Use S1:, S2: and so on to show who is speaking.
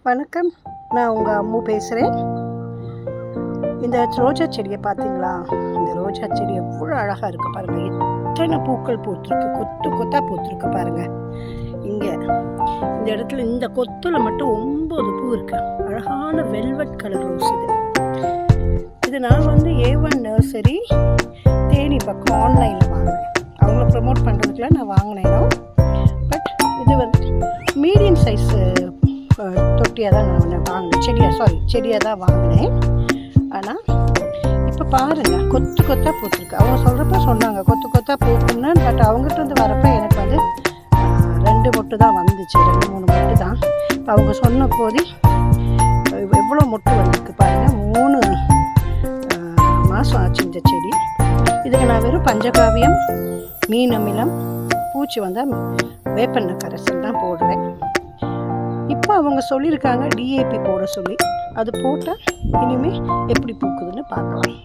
S1: வணக்கம், நான் உங்கள் அம்மு பேசுகிறேன். இந்த ரோஜா செடியை பார்த்தீங்களா? இந்த ரோஜா செடி எவ்வளோ அழகாக இருக்குது பாருங்கள். எத்தனை பூக்கள் பூத்துருக்கு, கொத்து கொத்தாக பூத்துருக்கு பாருங்கள். இங்கே இந்த இடத்துல இந்த கொத்தில் மட்டும் 9 பூ இருக்குது. அழகான வெல்வெட் கலர் ரோஸ் இது நான் A1 நர்சரி தேனி பக்கம் ஆன்லைனில் வாங்கினேன். அவங்கள ப்ரமோட் பண்ணுறதுக்குலாம் நான் வாங்கினேன். பட் இது மீடியம் சைஸு தொட்டியாக தான் நான் வாங்கினேன். செடியாக தான் வாங்கினேன். ஆனால் இப்போ பாருங்கள், கொத்து கொத்தாக பூத்துருக்கு. அவங்க சொல்கிறப்ப சொன்னாங்க கொத்து கொத்தாக பூக்குன்னு. பட் அவங்ககிட்ட வரப்போ எனக்கு 2 மொட்டு தான் வந்துச்சு, 2-3 மொட்டு தான். இப்போ அவங்க சொன்ன போது எவ்வளோ மொட்டு வந்துருக்கு பாருங்கள். 3 மாதம் ஆச்சு இந்த செடி. இதுக்கு நான் வெறும் பஞ்சகாவியம், மீன் அமிலம், பூச்சி வேப்பெண்ணெய் கரைசல் தான் போடுறேன். இப்போ அவங்க சொல்லியிருக்காங்க DAP போட சொல்லி. அது போட்டால் இனிமேல் எப்படி பூக்குதுன்னு பார்க்கலாம்.